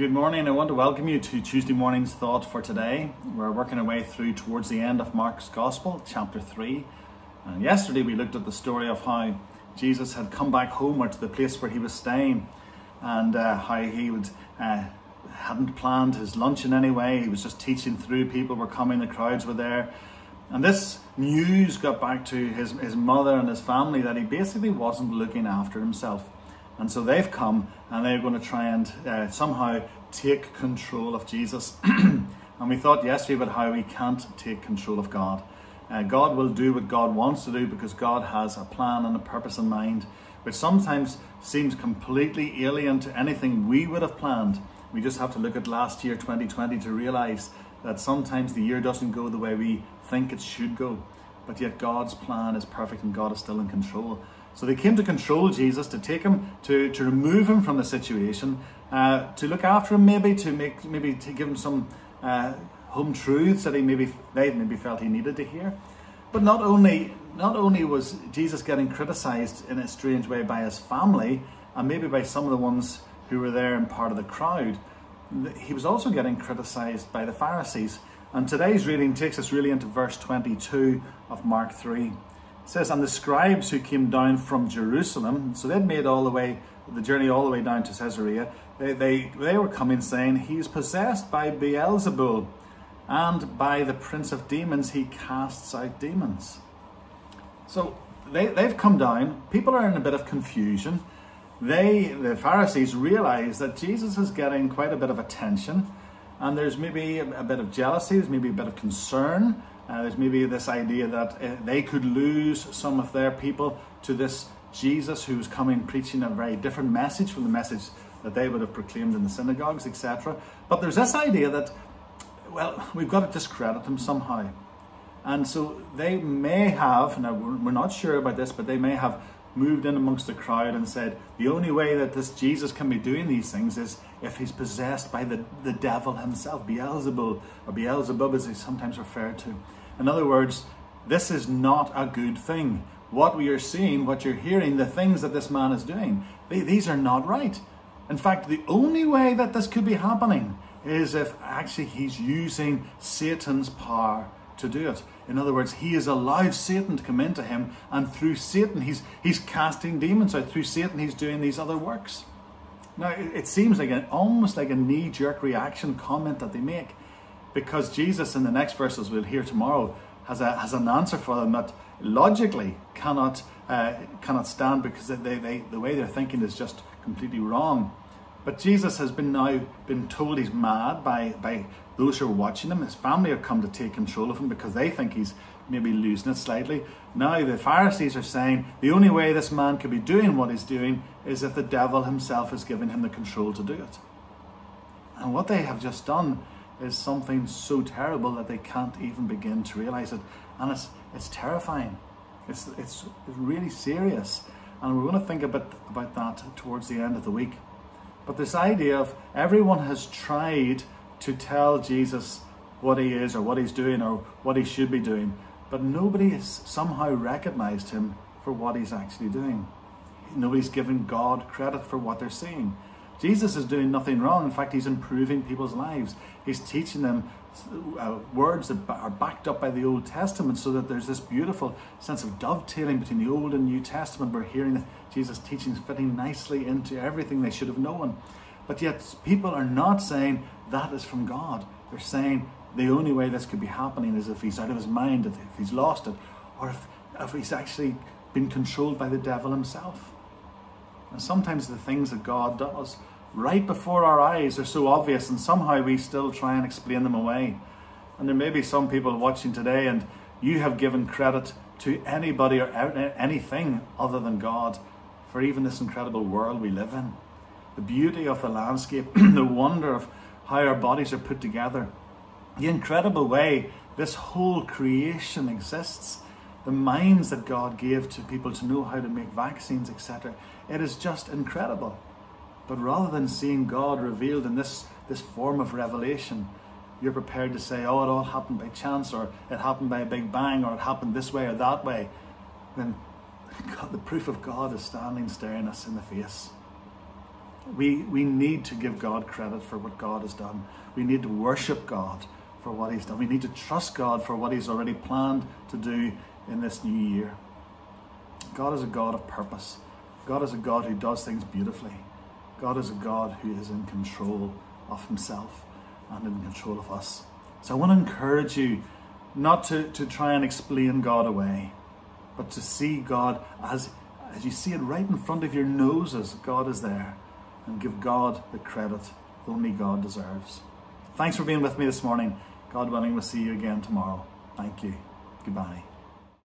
Good morning. I want to welcome you to Tuesday morning's thought for today. We're working our way through towards the end of Mark's Gospel, chapter 3. And yesterday we looked at the story of how Jesus had come back home or to the place where he was staying, and how he hadn't planned his lunch in any way. He was just teaching through. People were coming, the crowds were there. And this news got back to his mother and his family that he basically wasn't looking after himself. And so they've come and they're going to try and somehow take control of Jesus. And we thought yesterday about how we can't take control of God. God will do what God wants to do because God has a plan and a purpose in mind, which sometimes seems completely alien to anything we would have planned. We just have to look at last year, 2020, to realize that sometimes the year doesn't go the way we think it should go. But yet God's plan is perfect and God is still in control. So they came to control Jesus, to take him, to remove him from the situation, to look after him, maybe to give him some home truths that they maybe felt he needed to hear. But not only was Jesus getting criticized in a strange way by his family and maybe by some of the ones who were there and part of the crowd, he was also getting criticized by the Pharisees. And today's reading takes us really into verse 22 of Mark 3. It says, "And the scribes who came down from Jerusalem," so they'd made the journey all the way down to Caesarea, they were coming saying, "He's possessed by Beelzebul, and by the prince of demons he casts out demons." So they've come down. People are in a bit of confusion. The Pharisees realize that Jesus is getting quite a bit of attention, and there's maybe a bit of jealousy, there's maybe a bit of concern. There's maybe this idea that they could lose some of their people to this Jesus who's coming preaching a very different message from the message that they would have proclaimed in the synagogues, etc. But there's this idea that, well, we've got to discredit him somehow. And so they may have, now we're not sure about this, but they may have moved in amongst the crowd and said, the only way that this Jesus can be doing these things is if he's possessed by the devil himself, Beelzebul, or Beelzebub as he's sometimes referred to. In other words, this is not a good thing. What we are seeing, what you're hearing, the things that this man is doing, these are not right. In fact, the only way that this could be happening is if actually he's using Satan's power to do it. In other words, he has allowed Satan to come into him, and through Satan he's casting demons out. Through Satan he's doing these other works. Now it seems like almost like a knee-jerk reaction comment that they make, because Jesus in the next verses we'll hear tomorrow has an answer for them that logically cannot stand, because the way they're thinking is just completely wrong. But Jesus has now been told he's mad by those who are watching him. His family have come to take control of him because they think he's maybe losing it slightly. Now the Pharisees are saying the only way this man could be doing what he's doing is if the devil himself is giving him the control to do it. And what they have just done is something so terrible that they can't even begin to realize it. And it's terrifying. It's really serious. And we're going to think about that towards the end of the week. But this idea of everyone has tried to tell Jesus what he is or what he's doing or what he should be doing, but nobody has somehow recognized him for what he's actually doing. Nobody's giving God credit for what they're seeing. Jesus is doing nothing wrong. In fact, he's improving people's lives. He's teaching them words that are backed up by the Old Testament, so that there's this beautiful sense of dovetailing between the Old and New Testament. We're hearing Jesus' teachings fitting nicely into everything they should have known. But yet people are not saying that is from God. They're saying the only way this could be happening is if he's out of his mind, if he's lost it, or if he's actually been controlled by the devil himself. And sometimes the things that God does right before our eyes are so obvious, and somehow we still try and explain them away. And there may be some people watching today, and you have given credit to anybody or anything other than God for even this incredible world we live in. The beauty of the landscape, the wonder of how our bodies are put together, the incredible way this whole creation exists, the minds that God gave to people to know how to make vaccines, etc. It is just incredible. But rather than seeing God revealed in this form of revelation, you're prepared to say, oh, it all happened by chance, or it happened by a big bang, or it happened this way or that way. When God, the proof of God is standing staring us in the face. We need to give God credit for what God has done. We need to worship God for what he's done. We need to trust God for what he's already planned to do in this new year. God is a God of purpose. God is a God who does things beautifully. God is a God who is in control of himself and in control of us. So I want to encourage you not to try and explain God away, but to see God as you see it right in front of your noses. God is there, and give God the credit only God deserves. Thanks for being with me this morning. God willing, we'll see you again tomorrow. Thank you. Goodbye.